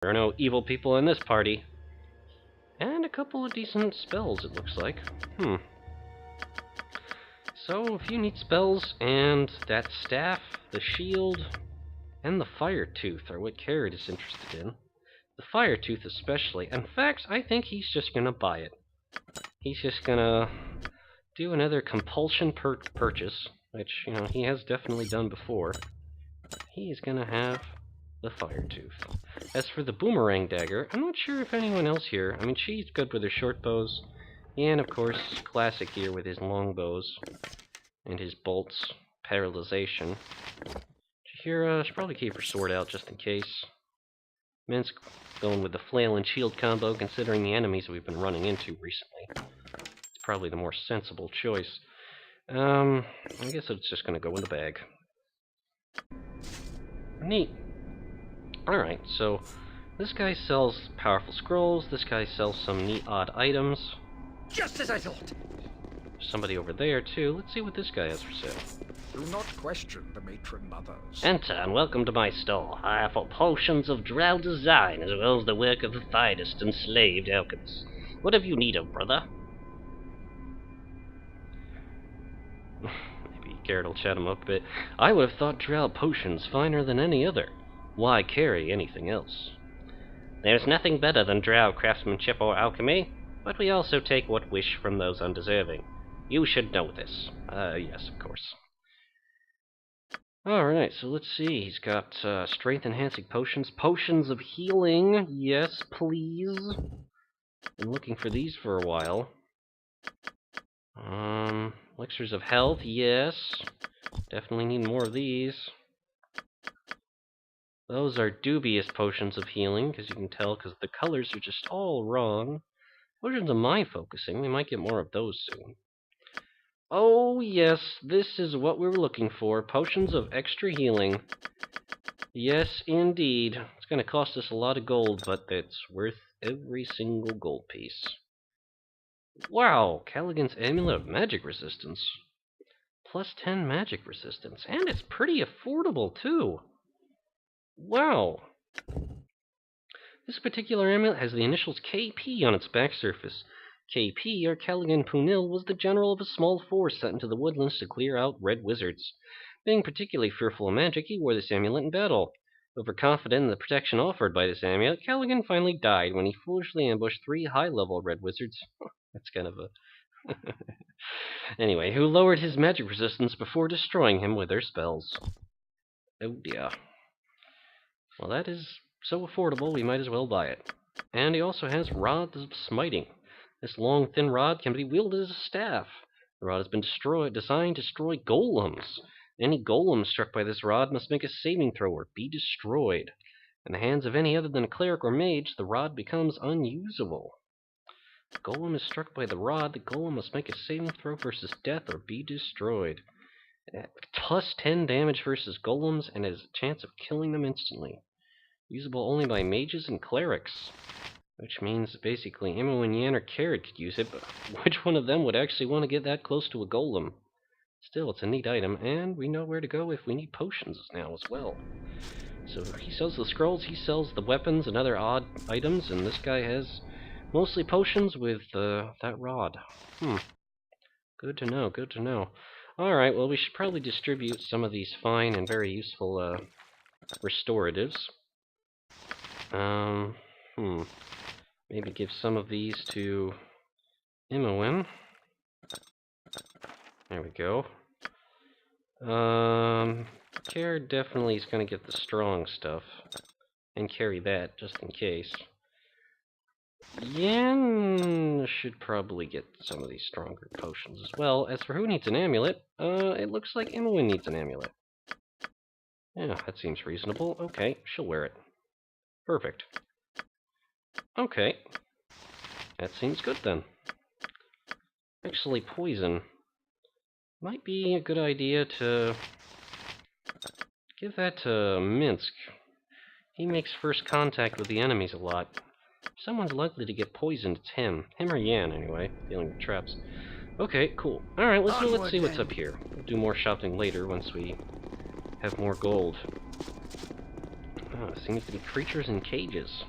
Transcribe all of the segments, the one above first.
There are no evil people in this party. And a couple of decent spells, it looks like. So, if you need spells, and that staff, the shield, and the fire tooth are what Kered is interested in. The fire tooth especially. In fact, I think he's just gonna buy it. He's just gonna do another compulsion purchase, which, you know, he has definitely done before. He's gonna have the fire tooth. As for the boomerang dagger, I'm not sure if anyone else here... I mean, she's good with her short bows, and of course, classic here with his long bows, and his bolts, paralyzation. Here, should probably keep her sword out just in case. Minsk going with the flail and shield combo, considering the enemies we've been running into recently. It's probably the more sensible choice. I guess it's just gonna go in the bag. Neat. Alright, so this guy sells powerful scrolls, this guy sells some neat odd items. Just as I thought! Somebody over there too. Let's see what this guy has for sale. Do not question the matron mothers. Enter and welcome to my store. I offer potions of Drow design as well as the work of the finest enslaved alchemists. What have you need of, brother? Maybe Kered will chat him up a bit. I would have thought Drow potions finer than any other. Why carry anything else? There's nothing better than Drow craftsmanship or alchemy, but we also take what wish from those undeserving. You should know this. Yes, of course. Alright, so let's see. He's got strength-enhancing potions. Potions of healing. Yes, please. Been looking for these for a while. Elixirs of health. Yes. Definitely need more of these. Those are dubious potions of healing, because you can tell, because the colors are just all wrong. Potions of mind focusing. We might get more of those soon. Oh, yes, this is what we were looking for. Potions of extra healing. Yes, indeed. It's going to cost us a lot of gold, but it's worth every single gold piece. Wow, Callaghan's Amulet of Magic Resistance. Plus 10 magic resistance. And it's pretty affordable, too. Wow. This particular amulet has the initials KP on its back surface. KP, or Callaghan Punil, was the general of a small force sent into the woodlands to clear out red wizards. Being particularly fearful of magic, he wore this amulet in battle. Overconfident in the protection offered by this amulet, Callaghan finally died when he foolishly ambushed 3 high-level red wizards. That's kind of a... Anyway, who lowered his magic resistance before destroying him with their spells. Oh dear. Well, that is so affordable, we might as well buy it. And he also has Rods of Smiting. This long, thin rod can be wielded as a staff. The rod has been designed to destroy golems. Any golem struck by this rod must make a saving throw or be destroyed. In the hands of any other than a cleric or mage, the rod becomes unusable. If the golem is struck by the rod, the golem must make a saving throw versus death or be destroyed. Plus 10 damage versus golems and has a chance of killing them instantly. Usable only by mages and clerics. Which means basically Imo and Yan or Kered could use it, but which one of them would actually want to get that close to a golem? Still, it's a neat item, and we know where to go if we need potions now as well. So he sells the scrolls, he sells the weapons and other odd items, and this guy has mostly potions with that rod. Good to know, good to know. Alright, well we should probably distribute some of these fine and very useful restoratives. Maybe give some of these to Imoen. There we go. Kered definitely is going to get the strong stuff. And carry that, just in case. Yan should probably get some of these stronger potions as well. As for who needs an amulet, it looks like Imoen needs an amulet. Yeah, that seems reasonable. Okay, she'll wear it. Perfect. Okay. That seems good then. Actually, poison. Might be a good idea to give that to Minsk. He makes first contact with the enemies a lot. If someone's likely to get poisoned, it's him. Him or Yan, anyway, dealing with traps. Okay, cool. Alright, let's see what's up here. We'll do more shopping later once we have more gold. Oh, seems to be creatures in cages.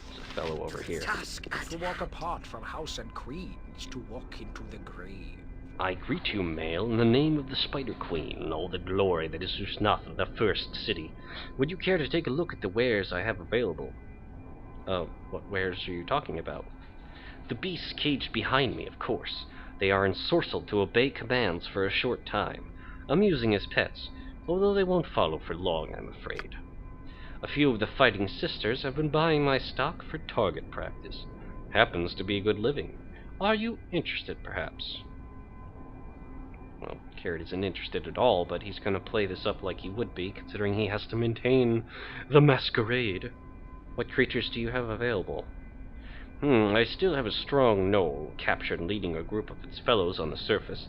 There's a fellow over here. Task to walk apart from house and queens, to walk into the grave. I greet you, male, in the name of the Spider Queen, and all the glory that is Ust Natha, the first city. Would you care to take a look at the wares I have available? What wares are you talking about? The beasts caged behind me, of course. They are ensorcelled to obey commands for a short time, amusing as pets, although they won't follow for long, I'm afraid. A few of the fighting sisters have been buying my stock for target practice. Happens to be a good living. Are you interested, perhaps? Well, Kered isn't interested at all, but he's going to play this up like he would be, considering he has to maintain the masquerade. What creatures do you have available? I still have a strong gnoll, captured leading a group of its fellows on the surface.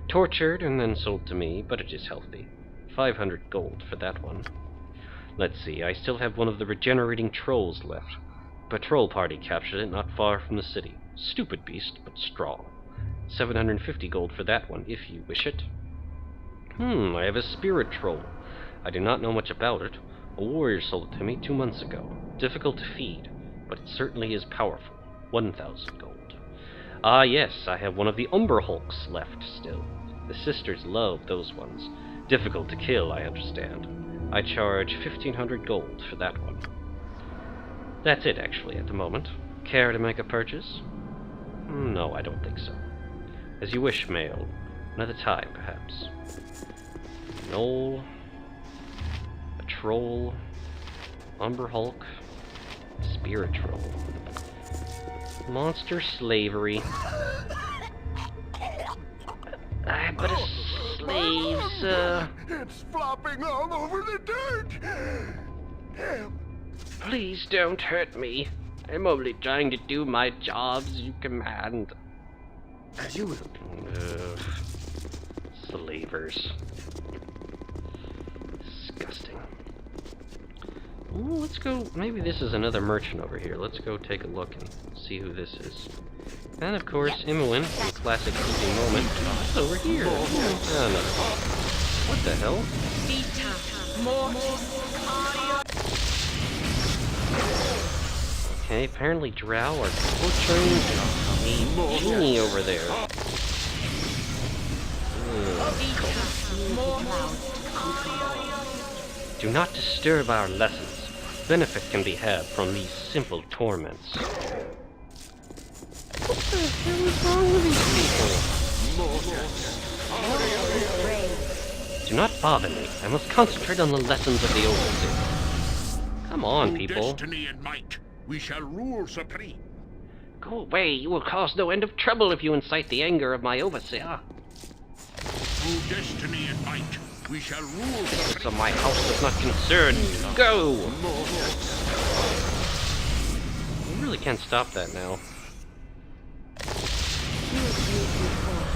Tortured and then sold to me, but it is healthy. 500 gold for that one. Let's see, I still have one of the regenerating trolls left. Patrol party captured it not far from the city. Stupid beast, but strong. 750 gold for that one, if you wish it. I have a spirit troll. I do not know much about it. A warrior sold it to me 2 months ago. Difficult to feed, but it certainly is powerful. 1,000 gold. Ah yes, I have one of the Umber Hulks left still. The sisters love those ones. Difficult to kill, I understand. I charge 1,500 gold for that one. That's it, actually, at the moment. Care to make a purchase? No, I don't think so. As you wish, male. Another time, perhaps. A gnoll, a troll, Umber Hulk, spirit troll. Monster slavery. But slaves, It's flopping all over the dirt! Please don't hurt me. I'm only trying to do my job as you command. As you will. Slavers. Disgusting. Ooh, let's go. Maybe this is another merchant over here. Let's go take a look and see who this is. And of course, Imoen, in classic easy moment, is over here. Oh, no. What the hell? Okay, apparently Drow are torturing a genie over there. Do not disturb our lessons. Benefit can be had from these simple torments. What the hell is wrong with these people? Do not bother me. I must concentrate on the lessons of the overseer. Come on, people. Destiny and might, we shall rule supreme. Go away. You will cause no end of trouble if you incite the anger of my overseer. Through destiny and might, we shall rule supreme. So my house does not concern you. Go! You really can't stop that now.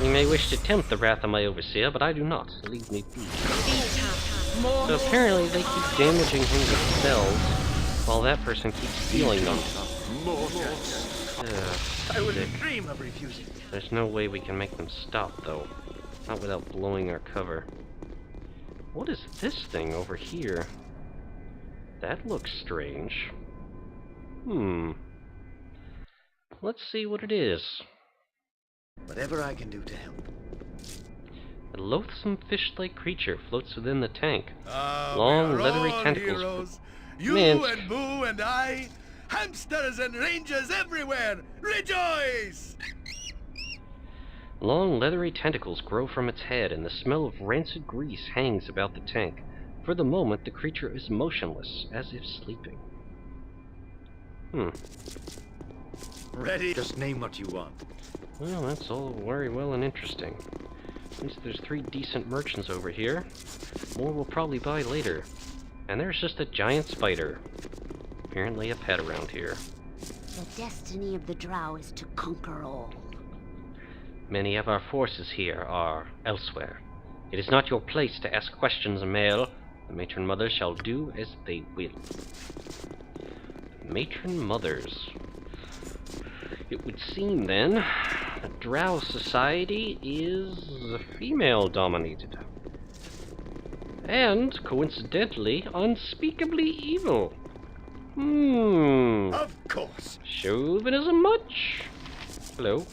You may wish to tempt the wrath of my overseer, but I do not. Leave me be. So apparently they keep damaging him with spells, while that person keeps stealing them. I wouldn't dream of refusing. There's no way we can make them stop, though. Not without blowing our cover. What is this thing over here? That looks strange. Let's see what it is. Whatever I can do to help. A loathsome fish-like creature floats within the tank. Long, leathery tentacles. Heroes. You Man. and Boo and I, hamsters and rangers everywhere, rejoice! Long, leathery tentacles grow from its head, and the smell of rancid grease hangs about the tank. For the moment, the creature is motionless, as if sleeping. Ready? Just name what you want. Well, that's all very well and interesting. At least there's 3 decent merchants over here. More we'll probably buy later. And there's just a giant spider. Apparently a pet around here. The destiny of the Drow is to conquer all. Many of our forces here are elsewhere. It is not your place to ask questions, male. The matron mothers shall do as they will. Matron mothers. It would seem, then, that Drow society is female-dominated. And, coincidentally, unspeakably evil. Hmm. Of course. Chauvinism much? Hello.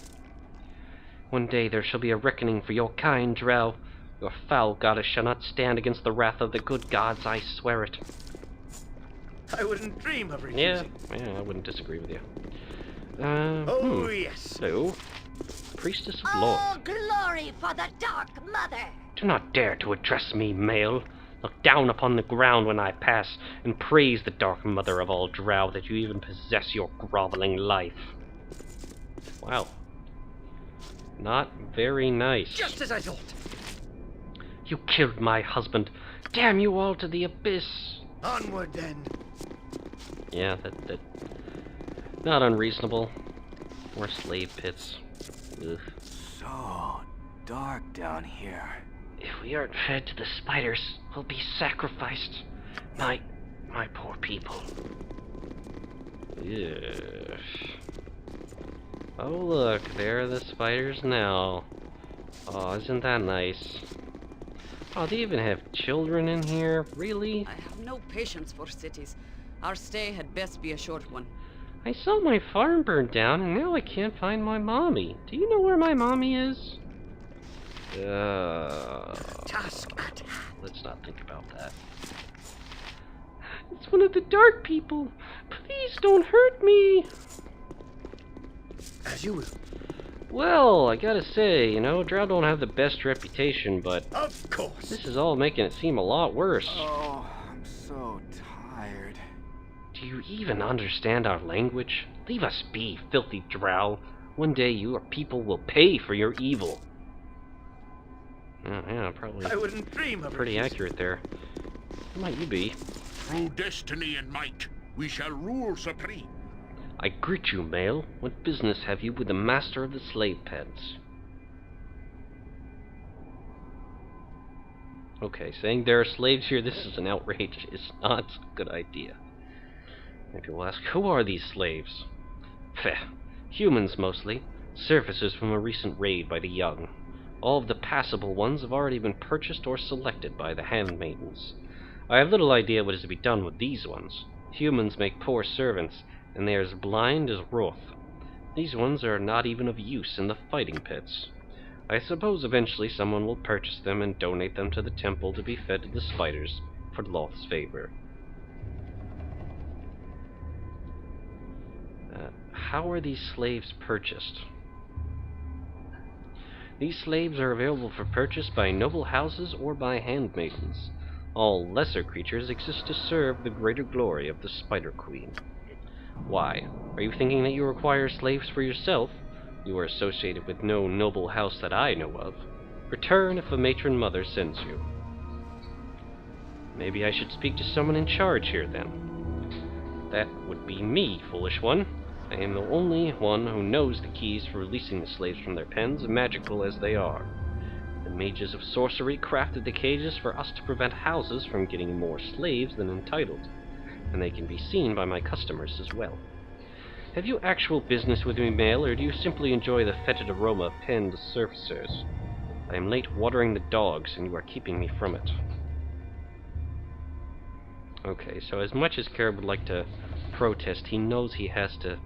One day there shall be a reckoning for your kind, Drow. Your foul goddess shall not stand against the wrath of the good gods, I swear it. I wouldn't dream of refusing. Yeah, I wouldn't disagree with you. Yes. Hello. Priestess of Law. All glory for the Dark Mother! Do not dare to address me, male. Look down upon the ground when I pass, and praise the Dark Mother of all Drow that you even possess your groveling life. Wow. Not very nice. Just as I thought. You killed my husband. Damn you all to the abyss. Onward then. Yeah, that not unreasonable. More slave pits. Ugh. So dark down here. If we aren't fed to the spiders, we'll be sacrificed. My poor people. Ugh. Oh look, there are the spiders now. Oh, isn't that nice? Oh, they even have children in here? Really? I have no patience for cities. Our stay had best be a short one. I saw my farm burn down, and now I can't find my mommy. Do you know where my mommy is? Task at hand. Let's not think about that. It's one of the dark people. Please don't hurt me. As you will. Well, I gotta say, you know, Drow don't have the best reputation, but Of course. this is all making it seem a lot worse. Oh, I'm so tired. Do you even understand our language? Leave us be, filthy Drow. One day your people will pay for your evil. Yeah, probably I wouldn't dream of pretty refusing. accurate there. Who might you be? Through destiny and might, we shall rule supreme. I greet you, male. What business have you with the master of the slave pens? Okay, saying there are slaves here, this is an outrage. It's not a good idea. Maybe you'll ask, who are these slaves? Feh, humans mostly. Surfaces from a recent raid by the young. All of the passable ones have already been purchased or selected by the handmaidens. I have little idea what is to be done with these ones. Humans make poor servants, and they are as blind as Roth. These ones are not even of use in the fighting pits. I suppose eventually someone will purchase them and donate them to the temple to be fed to the spiders for Loth's favor. How are these slaves purchased? These slaves are available for purchase by noble houses or by handmaidens. All lesser creatures exist to serve the greater glory of the Spider Queen. Why? Are you thinking that you require slaves for yourself? You are associated with no noble house that I know of. Return if a matron mother sends you. Maybe I should speak to someone in charge here, then. That would be me, foolish one. I am the only one who knows the keys for releasing the slaves from their pens, magical as they are. The mages of sorcery crafted the cages for us to prevent houses from getting more slaves than entitled, and they can be seen by my customers as well. Have you actual business with me, male, or do you simply enjoy the fetid aroma of penned surfacers? I am late watering the dogs, and you are keeping me from it. Okay, so as much as Kered would like to protest, he knows he has to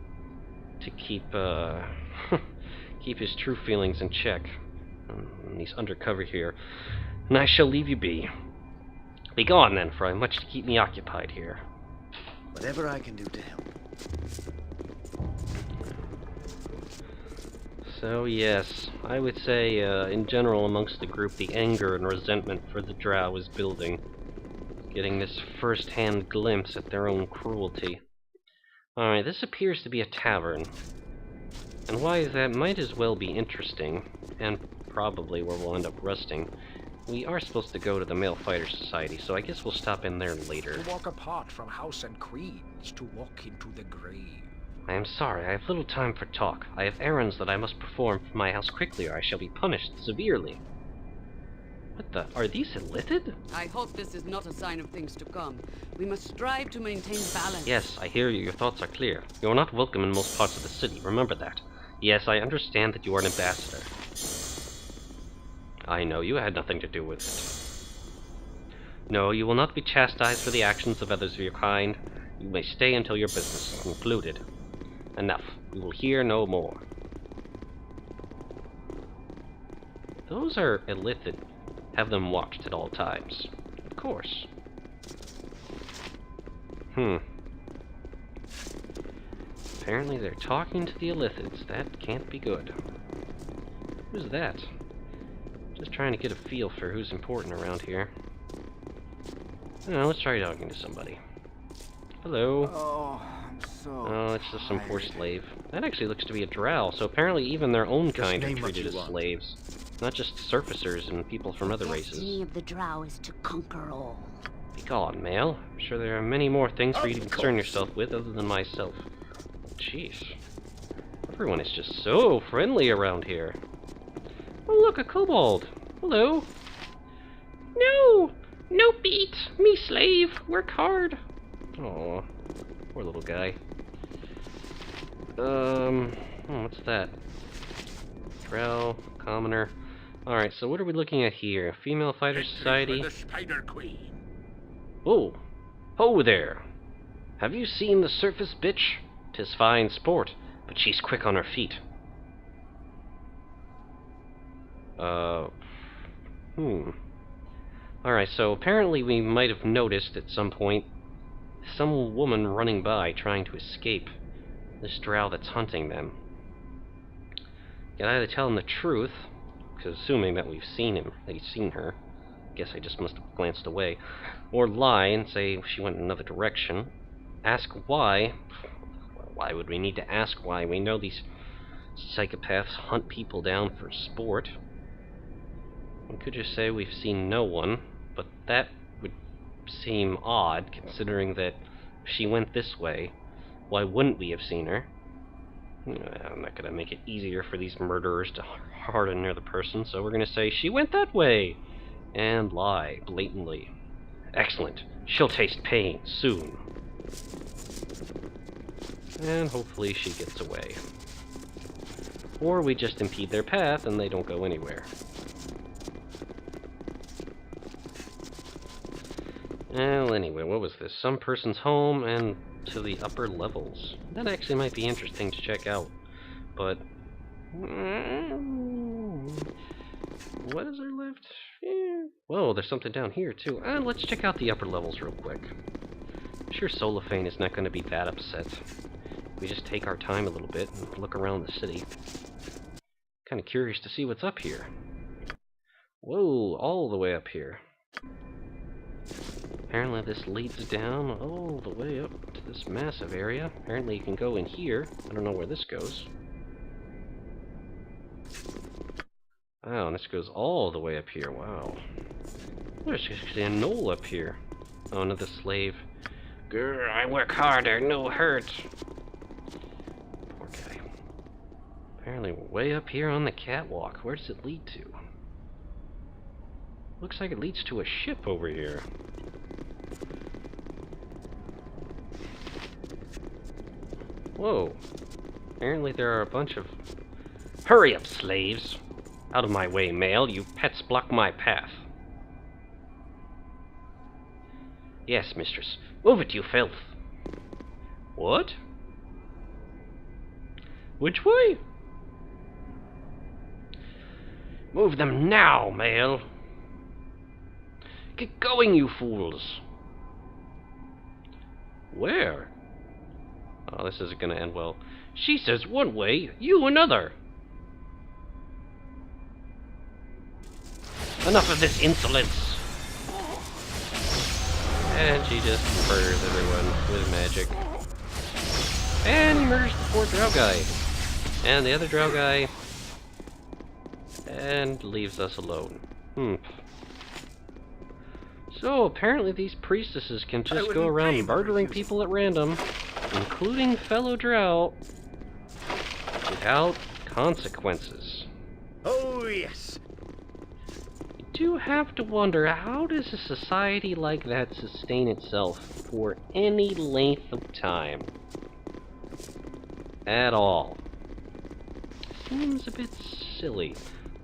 keep keep his true feelings in check. And he's undercover here, and I shall leave you be. Be gone then, for I have much to keep me occupied here. Whatever I can do to help. So yes, I would say in general amongst the group the anger and resentment for the Drow is building, getting this first-hand glimpse at their own cruelty. Alright, this appears to be a tavern. And why is that might as well be interesting, and probably where we'll end up resting. We are supposed to go to the Male Fighter Society, so I guess we'll stop in there later. To walk apart from house and creed is to walk into the grave. I am sorry, I have little time for talk. I have errands that I must perform for my house quickly, or I shall be punished severely. What the? Are these illithid? I hope this is not a sign of things to come. We must strive to maintain balance. Yes, I hear you. Your thoughts are clear. You are not welcome in most parts of the city. Remember that. Yes, I understand that you are an ambassador. I know, you had nothing to do with it. No, you will not be chastised for the actions of others of your kind. You may stay until your business is concluded. Enough. We will hear no more. Those are illicit. Have them watched at all times. Of course. Apparently they're talking to the illicits. That can't be good. Who's that? Just trying to get a feel for who's important around here. Let's try talking to somebody. Hello. Oh, I'm so Oh, it's just some poor tired. slave. That actually looks to be a Drow, so apparently even their own kind are name what treated you as want. slaves. Not just surfacers and people from other The races. destiny of the Drow is to conquer all. Begone, male. I'm sure there are many more things for you to Of concern course. yourself with other than myself. Jeez. Everyone is just so friendly around here. Oh, look, a kobold. Hello. No! No beat! Me slave! Work hard! Aw, poor little guy. What's that? Drow, commoner. Alright, so what are we looking at here? Female Fighter Entry Society. for the Spider Queen. Oh! Ho there! Have you seen the surface bitch? 'Tis fine sport, but she's quick on her feet. Alright, so apparently we might have noticed at some point some woman running by trying to escape this drow that's hunting them. You can either tell him the truth, because assuming that we've seen her, guess I just must have glanced away, or lie and say she went in another direction. Ask why. Why would we need to ask why? We know these psychopaths hunt people down for sport. We could just say we've seen no one, but that would seem odd, considering that if she went this way, why wouldn't we have seen her? I'm not going to make it easier for these murderers to harden another person, so we're going to say she went that way, and lie blatantly. Excellent. She'll taste pain soon. And hopefully she gets away. Or we just impede their path and they don't go anywhere. Well, anyway, what was this? Some person's home and to the upper levels. That actually might be interesting to check out. But what is there left? Whoa, there's something down here too. Let's check out the upper levels real quick. I'm sure Solaufein is not going to be that upset. We just take our time a little bit and look around the city. Kind of curious to see what's up here. Whoa, all the way up here. Apparently this leads down all the way up to this massive area. Apparently you can go in here. I don't know where this goes. Wow, and this goes all the way up here. Wow. There's actually a knoll up here. Oh, another slave. Grr, I work harder, no hurt. Poor guy. Apparently we're way up here on the catwalk. Where does it lead to? Looks like it leads to a ship over here. Whoa. Apparently there are a bunch of... Hurry up, slaves! Out of my way, male. You pets block my path. Yes, mistress. Move it, you filth. What? Which way? Move them now, male. Get going, you fools. Where? Oh, this isn't gonna end well. She says one way, you another. Enough of this insolence. And she just murders everyone with magic. And he murders the poor drow guy. And the other drow guy. And leaves us alone. So apparently these priestesses can just go around murdering people at random, including fellow drow, without consequences. Oh, yes. You do have to wonder, how does a society like that sustain itself for any length of time? At all. Seems a bit silly.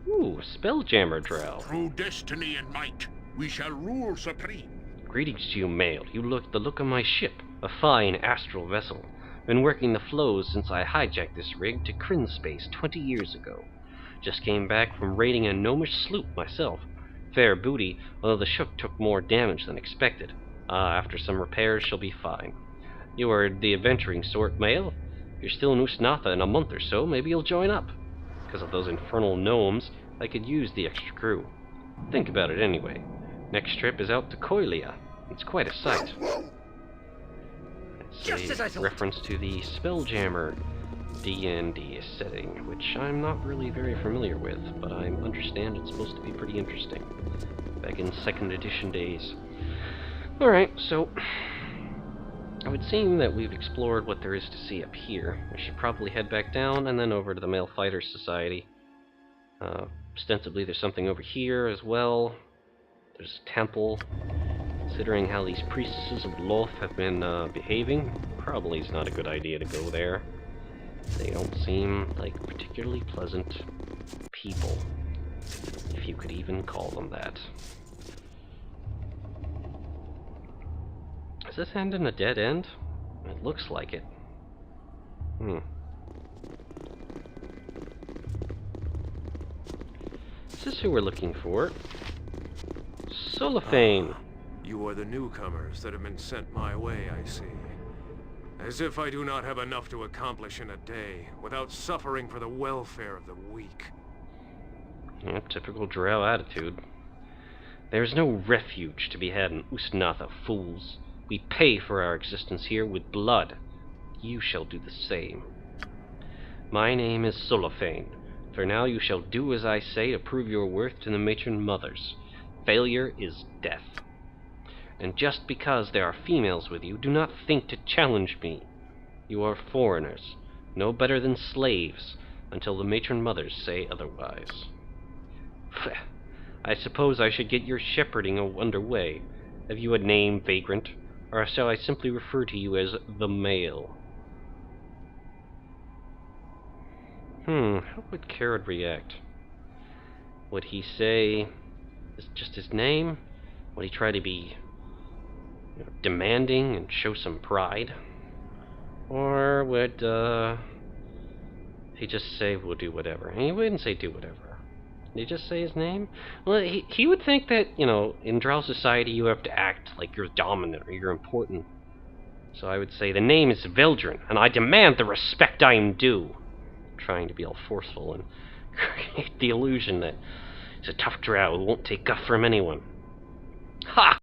Ooh, Spelljammer drow. Through destiny and might, we shall rule supreme. Greetings to you, male. You look the look of my ship, a fine astral vessel. Been working the flows since I hijacked this rig to Kryn space 20 years ago. Just came back from raiding a gnomish sloop myself. Fair booty, although the ship took more damage than expected. After some repairs, she'll be fine. You are the adventuring sort, male. If you're still in Ust Natha in a month or so, maybe you'll join up. Because of those infernal gnomes, I could use the extra crew. Think about it anyway. Next trip is out to Koilia. It's quite a sight. It's a reference to the Spelljammer D&D setting, which I'm not really very familiar with, but I understand it's supposed to be pretty interesting. Back in 2nd edition days. Alright, so it would seem that we've explored what there is to see up here. We should probably head back down and then over to the Male Fighters Society. Ostensibly there's something over here as well. There's a temple. Considering how these priestesses of Loth have been behaving, probably is not a good idea to go there. They don't seem like particularly pleasant people, if you could even call them that. Does this end in a dead end? It looks like it. Is this who we're looking for? Solaufein! You are the newcomers that have been sent my way, I see. As if I do not have enough to accomplish in a day, without suffering for the welfare of the weak. Yeah, typical Drow attitude. There is no refuge to be had in Ust Natha, fools. We pay for our existence here with blood. You shall do the same. My name is Solaufein. For now you shall do as I say to prove your worth to the matron mothers. Failure is death. And just because there are females with you, do not think to challenge me. You are foreigners, no better than slaves, until the matron mothers say otherwise. I suppose I should get your shepherding underway. Have you a name, vagrant, or shall I simply refer to you as the male? How would Kered react? Would he say just his name? Would he try to be demanding and show some pride? Or would he just say, we'll do whatever? And he wouldn't say do whatever. Did he just say his name? Well, he would think that, in Drow society you have to act like you're dominant or you're important. So I would say, the name is Veldrin, and I demand the respect I am due. Trying to be all forceful and create the illusion that he's a tough Drow who won't take guff from anyone. Ha!